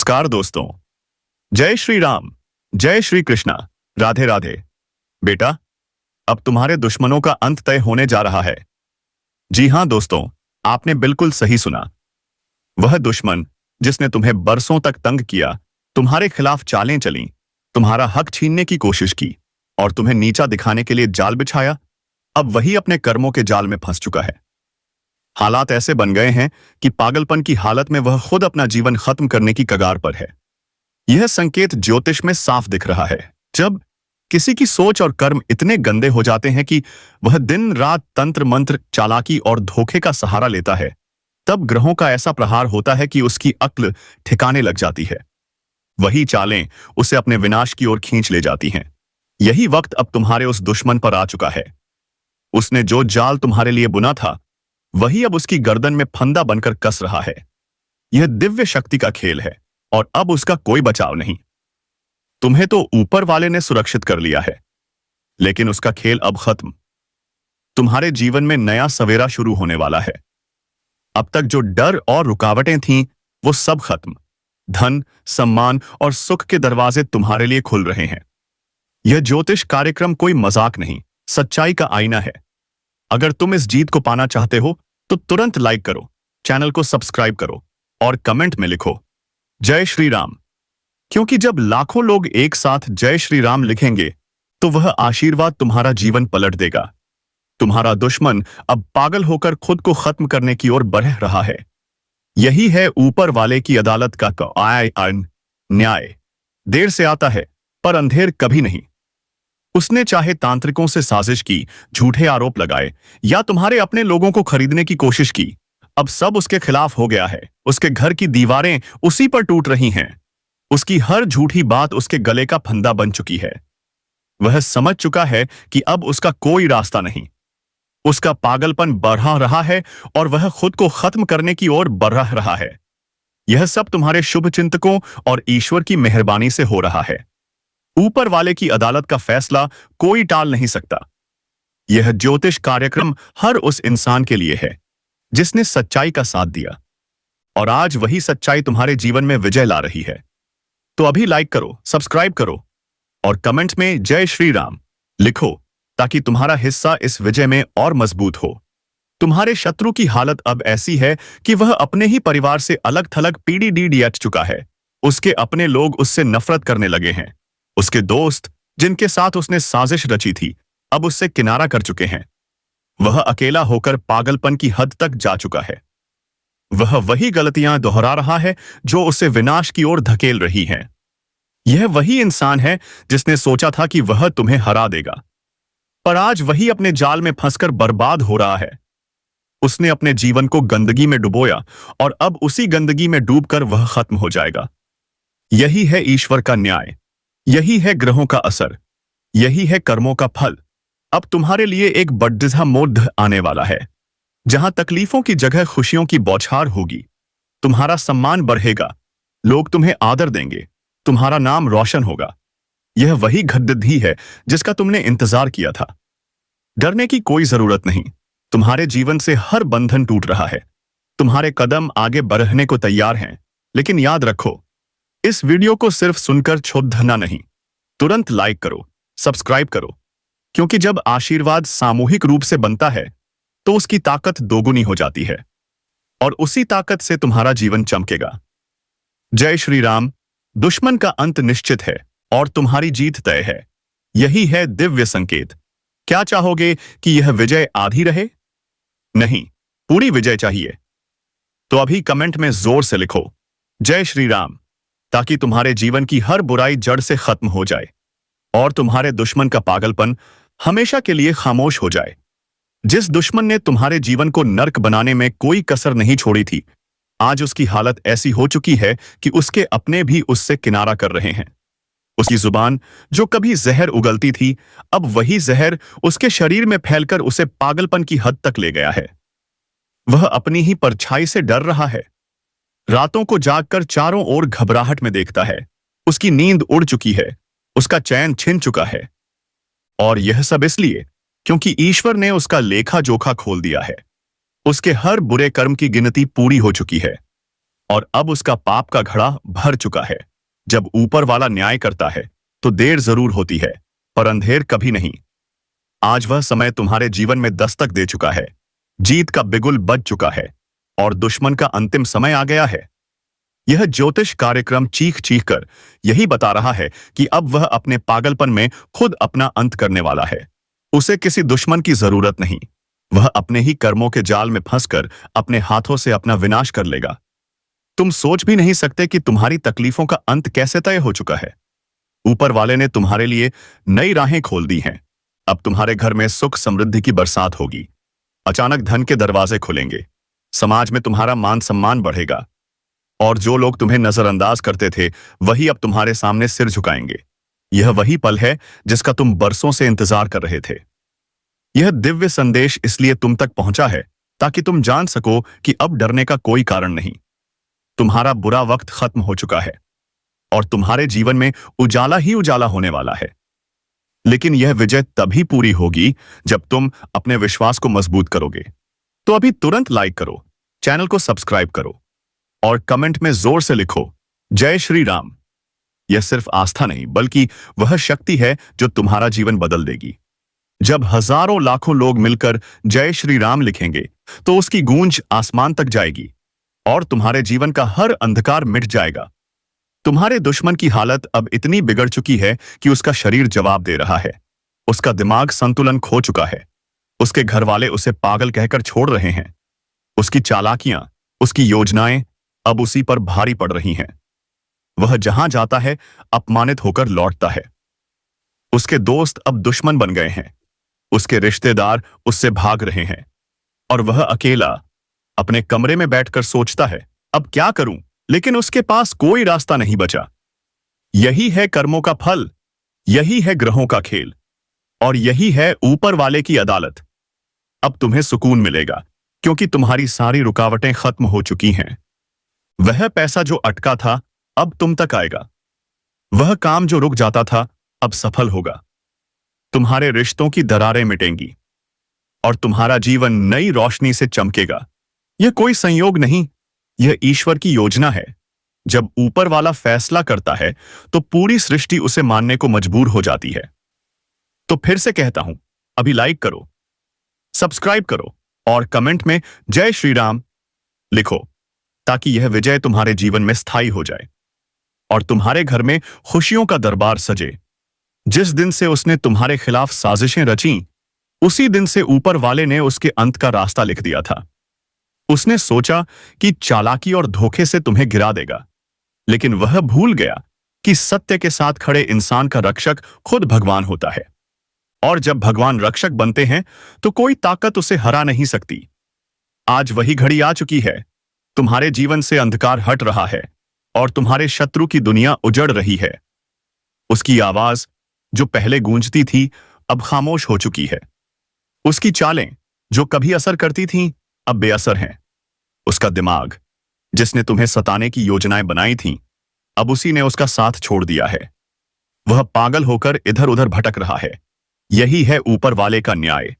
नमस्कार दोस्तों। जय श्री राम, जय श्री कृष्णा, राधे राधे। बेटा, अब तुम्हारे दुश्मनों का अंत तय होने जा रहा है। जी हां दोस्तों, आपने बिल्कुल सही सुना। वह दुश्मन जिसने तुम्हें बरसों तक तंग किया, तुम्हारे खिलाफ चालें चली, तुम्हारा हक छीनने की कोशिश की और तुम्हें नीचा दिखाने के लिए जाल बिछाया, अब वही अपने कर्मों के जाल में फंस चुका है। हालात ऐसे बन गए हैं कि पागलपन की हालत में वह खुद अपना जीवन खत्म करने की कगार पर है। यह संकेत ज्योतिष में साफ दिख रहा है। जब किसी की सोच और कर्म इतने गंदे हो जाते हैं कि वह दिन रात तंत्र मंत्र, चालाकी और धोखे का सहारा लेता है, तब ग्रहों का ऐसा प्रहार होता है कि उसकी अक्ल ठिकाने लग जाती है। वही चालें उसे अपने विनाश की ओर खींच ले जाती हैं। यही वक्त अब तुम्हारे उस दुश्मन पर आ चुका है। उसने जो जाल तुम्हारे लिए बुना था, वही अब उसकी गर्दन में फंदा बनकर कस रहा है। यह दिव्य शक्ति का खेल है और अब उसका कोई बचाव नहीं। तुम्हें तो ऊपर वाले ने सुरक्षित कर लिया है, लेकिन उसका खेल अब खत्म। तुम्हारे जीवन में नया सवेरा शुरू होने वाला है। अब तक जो डर और रुकावटें थीं, वो सब खत्म। धन, सम्मान और सुख के दरवाजे तुम्हारे लिए खुल रहे हैं। यह ज्योतिष कार्यक्रम कोई मजाक नहीं, सच्चाई का आईना है। अगर तुम इस जीत को पाना चाहते हो तो तुरंत लाइक करो, चैनल को सब्सक्राइब करो और कमेंट में लिखो जय श्री राम। क्योंकि जब लाखों लोग एक साथ जय श्री राम लिखेंगे तो वह आशीर्वाद तुम्हारा जीवन पलट देगा। तुम्हारा दुश्मन अब पागल होकर खुद को खत्म करने की ओर बढ़ रहा है। यही है ऊपर वाले की अदालत का न्याय। देर से आता है पर अंधेर कभी नहीं। उसने चाहे तांत्रिकों से साजिश की, झूठे आरोप लगाए या तुम्हारे अपने लोगों को खरीदने की कोशिश की, अब सब उसके खिलाफ हो गया है। उसके घर की दीवारें उसी पर टूट रही हैं। उसकी हर झूठी बात उसके गले का फंदा बन चुकी है। वह समझ चुका है कि अब उसका कोई रास्ता नहीं। उसका पागलपन बढ़ रहा है और वह खुद को खत्म करने की ओर बढ़ रहा है। यह सब तुम्हारे शुभ चिंतकों और ईश्वर की मेहरबानी से हो रहा है। ऊपर वाले की अदालत का फैसला कोई टाल नहीं सकता। यह ज्योतिष कार्यक्रम हर उस इंसान के लिए है जिसने सच्चाई का साथ दिया, और आज वही सच्चाई तुम्हारे जीवन में विजय ला रही है। तो अभी लाइक करो, सब्सक्राइब करो और कमेंट में जय श्री राम लिखो, ताकि तुम्हारा हिस्सा इस विजय में और मजबूत हो। तुम्हारे शत्रु की हालत अब ऐसी है कि वह अपने ही परिवार से अलग थलग पीढ़ी चुका है। उसके अपने लोग उससे नफरत करने लगे हैं। उसके दोस्त जिनके साथ उसने साजिश रची थी, अब उससे किनारा कर चुके हैं। वह अकेला होकर पागलपन की हद तक जा चुका है। वह वही गलतियां दोहरा रहा है जो उसे विनाश की ओर धकेल रही हैं। यह वही इंसान है जिसने सोचा था कि वह तुम्हें हरा देगा, पर आज वही अपने जाल में फंसकर बर्बाद हो रहा है। उसने अपने जीवन को गंदगी में डुबोया और अब उसी गंदगी में डूबकर वह खत्म हो जाएगा। यही है ईश्वर का न्याय, यही है ग्रहों का असर, यही है कर्मों का फल। अब तुम्हारे लिए एक बड़ा मोड़ आने वाला है, जहां तकलीफों की जगह खुशियों की बौछार होगी। तुम्हारा सम्मान बढ़ेगा, लोग तुम्हें आदर देंगे, तुम्हारा नाम रोशन होगा। यह वही घड़ी है जिसका तुमने इंतजार किया था। डरने की कोई जरूरत नहीं। तुम्हारे जीवन से हर बंधन टूट रहा है। तुम्हारे कदम आगे बढ़ने को तैयार हैं, लेकिन याद रखो, इस वीडियो को सिर्फ सुनकर छोड़ना नहीं, तुरंत लाइक करो, सब्सक्राइब करो, क्योंकि जब आशीर्वाद सामूहिक रूप से बनता है तो उसकी ताकत दोगुनी हो जाती है और उसी ताकत से तुम्हारा जीवन चमकेगा। जय श्री राम। दुश्मन का अंत निश्चित है और तुम्हारी जीत तय है। यही है दिव्य संकेत। क्या चाहोगे कि यह विजय आधी रहे? नहीं, पूरी विजय चाहिए। तो अभी कमेंट में जोर से लिखो जय श्री राम, ताकि तुम्हारे जीवन की हर बुराई जड़ से खत्म हो जाए और तुम्हारे दुश्मन का पागलपन हमेशा के लिए खामोश हो जाए। जिस दुश्मन ने तुम्हारे जीवन को नर्क बनाने में कोई कसर नहीं छोड़ी थी, आज उसकी हालत ऐसी हो चुकी है कि उसके अपने भी उससे किनारा कर रहे हैं। उसकी जुबान जो कभी जहर उगलती थी, अब वही जहर उसके शरीर में फैलकर उसे पागलपन की हद तक ले गया है। वह अपनी ही परछाई से डर रहा है। रातों को जागकर चारों ओर घबराहट में देखता है। उसकी नींद उड़ चुकी है, उसका चैन छिन चुका है, और यह सब इसलिए क्योंकि ईश्वर ने उसका लेखा जोखा खोल दिया है। उसके हर बुरे कर्म की गिनती पूरी हो चुकी है। और अब उसका पाप का घड़ा भर चुका है। जब ऊपर वाला न्याय करता है तो देर जरूर होती है, पर अंधेर कभी नहीं। आज वह समय तुम्हारे जीवन में दस्तक दे चुका है। जीत का बिगुल बज चुका है और दुश्मन का अंतिम समय आ गया है। यह ज्योतिष कार्यक्रम चीख चीख कर यही बता रहा है कि अब वह अपने पागलपन में खुद अपना अंत करने वाला है। उसे किसी दुश्मन की जरूरत नहीं। वह अपने ही कर्मों के जाल में फंसकर अपने हाथों से अपना विनाश कर लेगा। तुम सोच भी नहीं सकते कि तुम्हारी तकलीफों का अंत कैसे तय हो चुका है। ऊपर वाले ने तुम्हारे लिए नई राहें खोल दी हैं। अब तुम्हारे घर में सुख समृद्धि की बरसात होगी। अचानक धन के दरवाजे खुलेंगे। समाज में तुम्हारा मान सम्मान बढ़ेगा और जो लोग तुम्हें नजरअंदाज करते थे वही अब तुम्हारे सामने सिर झुकाएंगे। यह वही पल है जिसका तुम बरसों से इंतजार कर रहे थे। यह दिव्य संदेश इसलिए तुम तक पहुंचा है ताकि तुम जान सको कि अब डरने का कोई कारण नहीं। तुम्हारा बुरा वक्त खत्म हो चुका है और तुम्हारे जीवन में उजाला ही उजाला होने वाला है। लेकिन यह विजय तभी पूरी होगी जब तुम अपने विश्वास को मजबूत करोगे। तो अभी तुरंत लाइक करो, चैनल को सब्सक्राइब करो और कमेंट में जोर से लिखो जय श्री राम। यह सिर्फ आस्था नहीं बल्कि वह शक्ति है जो तुम्हारा जीवन बदल देगी। जब हजारों लाखों लोग मिलकर जय श्री राम लिखेंगे तो उसकी गूंज आसमान तक जाएगी और तुम्हारे जीवन का हर अंधकार मिट जाएगा। तुम्हारे दुश्मन की हालत अब इतनी बिगड़ चुकी है कि उसका शरीर जवाब दे रहा है। उसका दिमाग संतुलन खो चुका है। उसके घर वाले उसे पागल कहकर छोड़ रहे हैं। उसकी चालाकियां, उसकी योजनाएं अब उसी पर भारी पड़ रही हैं। वह जहां जाता है अपमानित होकर लौटता है। उसके दोस्त अब दुश्मन बन गए हैं। उसके रिश्तेदार उससे भाग रहे हैं और वह अकेला अपने कमरे में बैठकर सोचता है अब क्या करूं, लेकिन उसके पास कोई रास्ता नहीं बचा। यही है कर्मों का फल, यही है ग्रहों का खेल और यही है ऊपर वाले की अदालत। अब तुम्हें सुकून मिलेगा क्योंकि तुम्हारी सारी रुकावटें खत्म हो चुकी हैं। वह पैसा जो अटका था अब तुम तक आएगा। वह काम जो रुक जाता था अब सफल होगा। तुम्हारे रिश्तों की दरारें मिटेंगी और तुम्हारा जीवन नई रोशनी से चमकेगा। यह कोई संयोग नहीं, यह ईश्वर की योजना है। जब ऊपर वाला फैसला करता है तो पूरी सृष्टि उसे मानने को मजबूर हो जाती है। तो फिर से कहता हूं, अभी लाइक करो, सब्सक्राइब करो और कमेंट में जय श्री राम लिखो ताकि यह विजय तुम्हारे जीवन में स्थायी हो जाए और तुम्हारे घर में खुशियों का दरबार सजे। जिस दिन से उसने तुम्हारे खिलाफ साजिशें रची, उसी दिन से ऊपर वाले ने उसके अंत का रास्ता लिख दिया था। उसने सोचा कि चालाकी और धोखे से तुम्हें गिरा देगा, लेकिन वह भूल गया कि सत्य के साथ खड़े इंसान का रक्षक खुद भगवान होता है। और जब भगवान रक्षक बनते हैं तो कोई ताकत उसे हरा नहीं सकती। आज वही घड़ी आ चुकी है। तुम्हारे जीवन से अंधकार हट रहा है और तुम्हारे शत्रु की दुनिया उजड़ रही है। उसकी आवाज जो पहले गूंजती थी अब खामोश हो चुकी है। उसकी चालें जो कभी असर करती थीं अब बेअसर हैं। उसका दिमाग जिसने तुम्हें सताने की योजनाएं बनाई थीं अब उसी ने उसका साथ छोड़ दिया है। वह पागल होकर इधर उधर भटक रहा है। यही है ऊपर वाले का न्याय,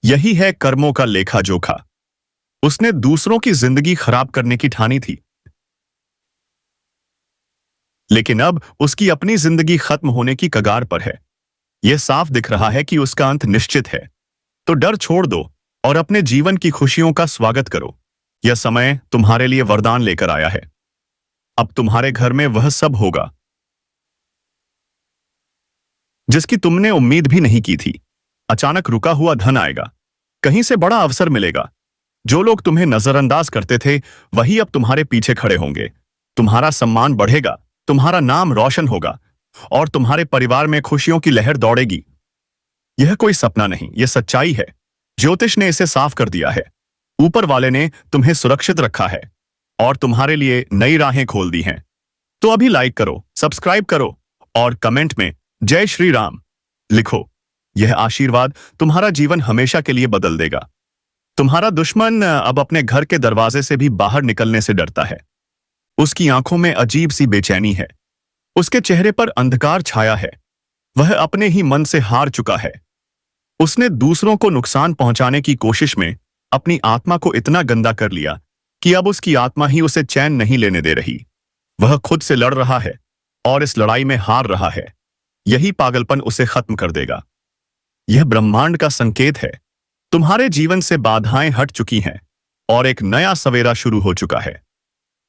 यही है कर्मों का लेखा जोखा। उसने दूसरों की जिंदगी खराब करने की ठानी थी, लेकिन अब उसकी अपनी जिंदगी खत्म होने की कगार पर है। यह साफ दिख रहा है कि उसका अंत निश्चित है। तो डर छोड़ दो और अपने जीवन की खुशियों का स्वागत करो। यह समय तुम्हारे लिए वरदान लेकर आया है। अब तुम्हारे घर में वह सब होगा जिसकी तुमने उम्मीद भी नहीं की थी। अचानक रुका हुआ धन आएगा, कहीं से बड़ा अवसर मिलेगा। जो लोग तुम्हें नजरअंदाज करते थे वही अब तुम्हारे पीछे खड़े होंगे। तुम्हारा सम्मान बढ़ेगा, तुम्हारा नाम रोशन होगा और तुम्हारे परिवार में खुशियों की लहर दौड़ेगी। यह कोई सपना नहीं, यह सच्चाई है। ज्योतिष ने इसे साफ कर दिया है। ऊपर वाले ने तुम्हें सुरक्षित रखा है और तुम्हारे लिए नई राहें खोल दी हैं। तो अभी लाइक करो, सब्सक्राइब करो और कमेंट में जय श्री राम लिखो। यह आशीर्वाद तुम्हारा जीवन हमेशा के लिए बदल देगा। तुम्हारा दुश्मन अब अपने घर के दरवाजे से भी बाहर निकलने से डरता है। उसकी आंखों में अजीब सी बेचैनी है। उसके चेहरे पर अंधकार छाया है। वह अपने ही मन से हार चुका है। उसने दूसरों को नुकसान पहुंचाने की कोशिश में अपनी आत्मा को इतना गंदा कर लिया कि अब उसकी आत्मा ही उसे चैन नहीं लेने दे रही। वह खुद से लड़ रहा है और इस लड़ाई में हार रहा है। यही पागलपन उसे खत्म कर देगा। यह ब्रह्मांड का संकेत है। तुम्हारे जीवन से बाधाएं हट चुकी हैं और एक नया सवेरा शुरू हो चुका है।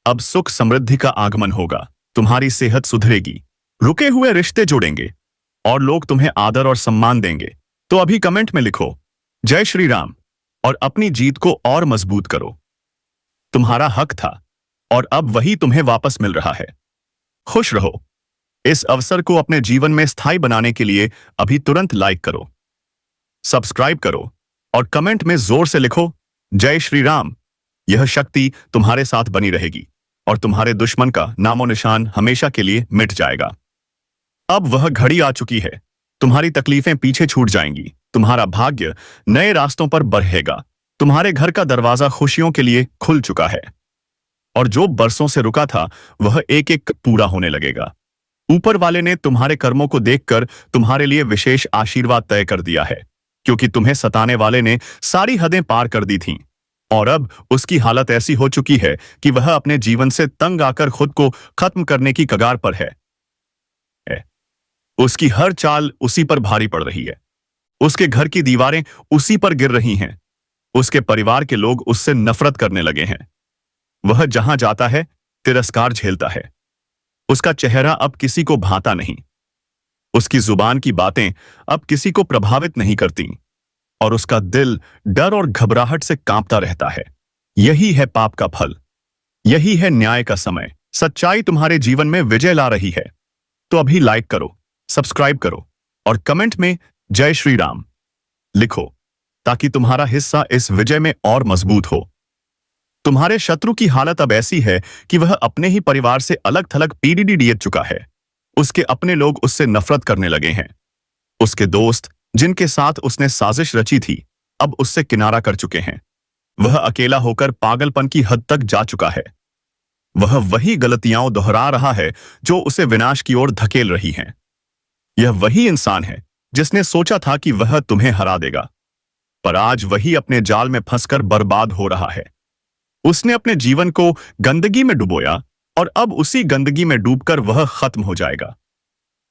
अब सुख समृद्धि का आगमन होगा। तुम्हारी सेहत सुधरेगी, रुके हुए रिश्ते जुड़ेंगे और लोग तुम्हें आदर और सम्मान देंगे। तो अभी कमेंट में लिखो जय श्री राम और अपनी जीत को और मजबूत करो। तुम्हारा हक था और अब वही तुम्हें वापस मिल रहा है। खुश रहो। इस अवसर को अपने जीवन में स्थायी बनाने के लिए अभी तुरंत लाइक करो, सब्सक्राइब करो और कमेंट में जोर से लिखो जय श्री राम। यह शक्ति तुम्हारे साथ बनी रहेगी और तुम्हारे दुश्मन का नामो निशान हमेशा के लिए मिट जाएगा। अब वह घड़ी आ चुकी है। तुम्हारी तकलीफें पीछे छूट जाएंगी। तुम्हारा भाग्य नए रास्तों पर बढ़ेगा। तुम्हारे घर का दरवाजा खुशियों के लिए खुल चुका है और जो बरसों से रुका था वह एक एक पूरा होने लगेगा। ऊपर वाले ने तुम्हारे कर्मों को देखकर तुम्हारे लिए विशेष आशीर्वाद तय कर दिया है, क्योंकि तुम्हें सताने वाले ने सारी हदें पार कर दी थीं और अब उसकी हालत ऐसी हो चुकी है कि वह अपने जीवन से तंग आकर खुद को खत्म करने की कगार पर है। उसकी हर चाल उसी पर भारी पड़ रही है। उसके घर की दीवारें उसी पर गिर रही हैं। उसके परिवार के लोग उससे नफरत करने लगे हैं। वह जहां जाता है तिरस्कार झेलता है। उसका चेहरा अब किसी को भाता नहीं। उसकी जुबान की बातें अब किसी को प्रभावित नहीं करती और उसका दिल डर और घबराहट से कांपता रहता है। यही है पाप का फल। यही है न्याय का समय। सच्चाई तुम्हारे जीवन में विजय ला रही है। तो अभी लाइक करो, सब्सक्राइब करो और कमेंट में जय श्री राम लिखो, ताकि तुम्हारा हिस्सा इस विजय में और मजबूत हो। तुम्हारे शत्रु की हालत अब ऐसी है कि वह अपने ही परिवार से अलग थलग पीढ़ी दिए चुका है। उसके अपने लोग उससे नफरत करने लगे हैं। उसके दोस्त जिनके साथ उसने साजिश रची थी अब उससे किनारा कर चुके हैं। वह अकेला होकर पागलपन की हद तक जा चुका है। वह वही गलतियां दोहरा रहा है जो उसे विनाश की ओर धकेल रही हैं। यह वही इंसान है जिसने सोचा था कि वह तुम्हें हरा देगा, पर आज वही अपने जाल में फंसकर बर्बाद हो रहा है। उसने अपने जीवन को गंदगी में डुबोया और अब उसी गंदगी में डूबकर वह खत्म हो जाएगा।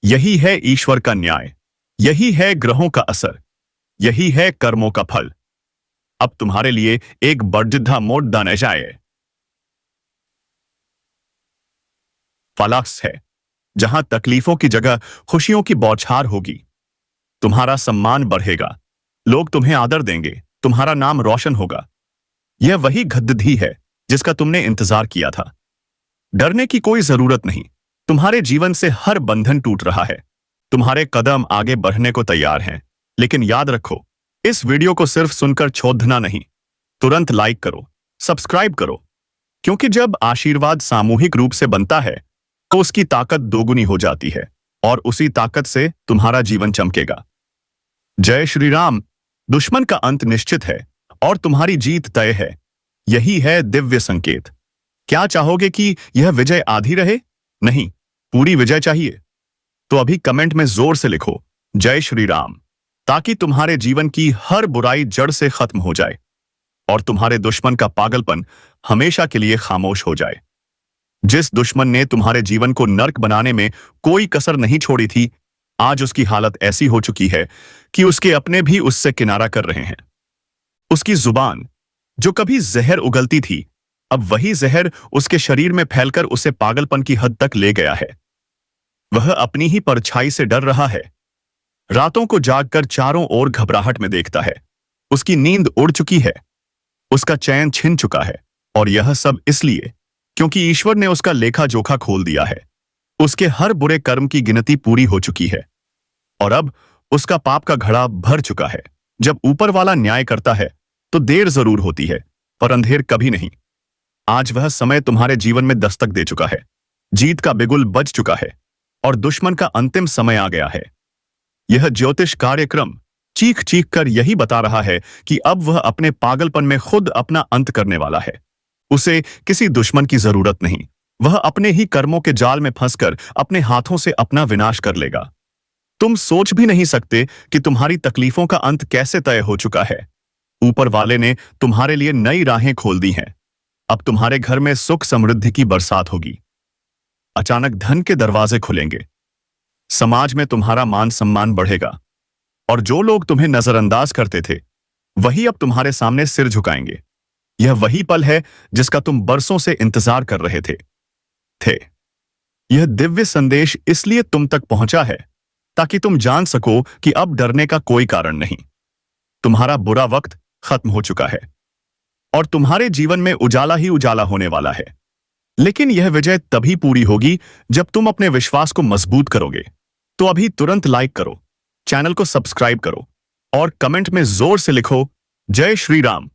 यही है ईश्वर का न्याय। यही है ग्रहों का असर। यही है कर्मों का फल। अब तुम्हारे लिए एक बड़जिद्धा मोड़ दाने जाए फलाक्स है, जहां तकलीफों की जगह खुशियों की बौछार होगी। तुम्हारा सम्मान बढ़ेगा। लोग तुम्हें आदर देंगे। तुम्हारा नाम रोशन होगा। यह वही गद्दी है जिसका तुमने इंतजार किया था। डरने की कोई जरूरत नहीं। तुम्हारे जीवन से हर बंधन टूट रहा है। तुम्हारे कदम आगे बढ़ने को तैयार हैं। लेकिन याद रखो, इस वीडियो को सिर्फ सुनकर छोड़ना नहीं, तुरंत लाइक करो, सब्सक्राइब करो, क्योंकि जब आशीर्वाद सामूहिक रूप से बनता है तो उसकी ताकत दोगुनी हो जाती है और उसी ताकत से तुम्हारा जीवन चमकेगा। जय श्री राम। दुश्मन का अंत निश्चित है और तुम्हारी जीत तय है। यही है दिव्य संकेत। क्या चाहोगे कि यह विजय आधी रहे? नहीं, पूरी विजय चाहिए। तो अभी कमेंट में जोर से लिखो जय श्री राम, ताकि तुम्हारे जीवन की हर बुराई जड़ से खत्म हो जाए और तुम्हारे दुश्मन का पागलपन हमेशा के लिए खामोश हो जाए। जिस दुश्मन ने तुम्हारे जीवन को नर्क बनाने में कोई कसर नहीं छोड़ी थी, आज उसकी हालत ऐसी हो चुकी है कि उसके अपने भी उससे किनारा कर रहे हैं। उसकी जुबान जो कभी जहर उगलती थी, अब वही जहर उसके शरीर में फैलकर उसे पागलपन की हद तक ले गया है। वह अपनी ही परछाई से डर रहा है। रातों को जागकर चारों ओर घबराहट में देखता है। उसकी नींद उड़ चुकी है। उसका चैन छिन चुका है और यह सब इसलिए क्योंकि ईश्वर ने उसका लेखा जोखा खोल दिया है। उसके हर बुरे कर्म की गिनती पूरी हो चुकी है और अब उसका पाप का घड़ा भर चुका है। जब ऊपर वाला न्याय करता है तो देर जरूर होती है, पर अंधेर कभी नहीं। आज वह समय तुम्हारे जीवन में दस्तक दे चुका है। जीत का बिगुल बज चुका है और दुश्मन का अंतिम समय आ गया है। यह ज्योतिष कार्यक्रम चीख चीख कर यही बता रहा है कि अब वह अपने पागलपन में खुद अपना अंत करने वाला है। उसे किसी दुश्मन की जरूरत नहीं। वह अपने ही कर्मों के जाल में फंसकर अपने हाथों से अपना विनाश कर लेगा। तुम सोच भी नहीं सकते कि तुम्हारी तकलीफों का अंत कैसे तय हो चुका है। ऊपर वाले ने तुम्हारे लिए नई राहें खोल दी हैं। अब तुम्हारे घर में सुख समृद्धि की बरसात होगी। अचानक धन के दरवाजे खुलेंगे। समाज में तुम्हारा मान सम्मान बढ़ेगा और जो लोग तुम्हें नजरअंदाज करते थे वही अब तुम्हारे सामने सिर झुकाएंगे। यह वही पल है जिसका तुम बरसों से इंतजार कर रहे थे। यह दिव्य संदेश इसलिए तुम तक पहुंचा है ताकि तुम जान सको कि अब डरने का कोई कारण नहीं। तुम्हारा बुरा वक्त खत्म हो चुका है और तुम्हारे जीवन में उजाला ही उजाला होने वाला है। लेकिन यह विजय तभी पूरी होगी जब तुम अपने विश्वास को मजबूत करोगे। तो अभी तुरंत लाइक करो, चैनल को सब्सक्राइब करो और कमेंट में जोर से लिखो जय श्री राम।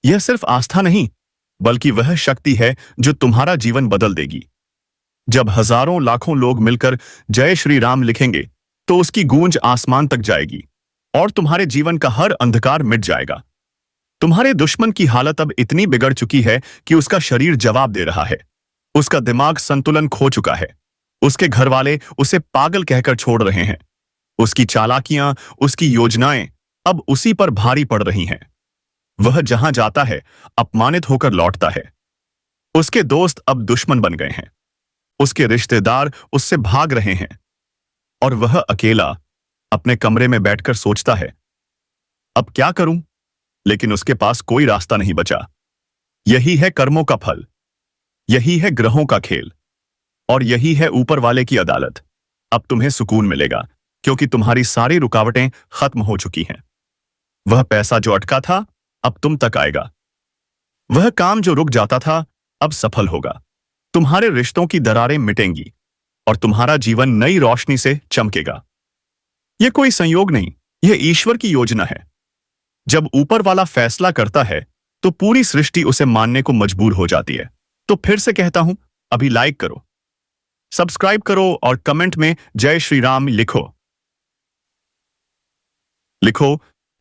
यह सिर्फ आस्था नहीं बल्कि वह शक्ति है जो तुम्हारा जीवन बदल देगी। जब हजारों लाखों लोग मिलकर जय श्री राम लिखेंगे तो उसकी गूंज आसमान तक जाएगी और तुम्हारे जीवन का हर अंधकार मिट जाएगा। तुम्हारे दुश्मन की हालत अब इतनी बिगड़ चुकी है कि उसका शरीर जवाब दे रहा है। उसका दिमाग संतुलन खो चुका है। उसके घर वाले उसे पागल कहकर छोड़ रहे हैं। उसकी चालाकियां, उसकी योजनाएं अब उसी पर भारी पड़ रही हैं। वह जहां जाता है अपमानित होकर लौटता है। उसके दोस्त अब दुश्मन बन गए हैं। उसके रिश्तेदार उससे भाग रहे हैं और वह अकेला अपने कमरे में बैठकर सोचता है अब क्या करूं। लेकिन उसके पास कोई रास्ता नहीं बचा। यही है कर्मों का फल, यही है ग्रहों का खेल और यही है ऊपर वाले की अदालत। अब तुम्हें सुकून मिलेगा क्योंकि तुम्हारी सारी रुकावटें खत्म हो चुकी हैं। वह पैसा जो अटका था अब तुम तक आएगा। वह काम जो रुक जाता था अब सफल होगा। तुम्हारे रिश्तों की दरारें मिटेंगी और तुम्हारा जीवन नई रोशनी से चमकेगा। यह कोई संयोग नहीं, यह ईश्वर की योजना है। जब ऊपर वाला फैसला करता है तो पूरी सृष्टि उसे मानने को मजबूर हो जाती है। तो फिर से कहता हूं, अभी लाइक करो, सब्सक्राइब करो और कमेंट में जय श्री राम लिखो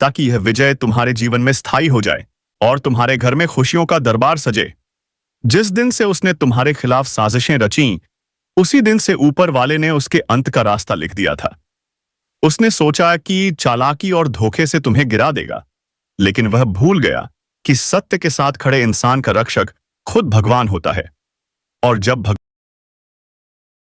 ताकि यह विजय तुम्हारे जीवन में स्थायी हो जाए और तुम्हारे घर में खुशियों का दरबार सजे। जिस दिन से उसने तुम्हारे खिलाफ साजिशें रची उसी दिन से ऊपर वाले ने उसके अंत का रास्ता लिख दिया था। उसने सोचा कि चालाकी और धोखे से तुम्हें गिरा देगा, लेकिन वह भूल गया कि सत्य के साथ खड़े इंसान का रक्षक खुद भगवान होता है। और जब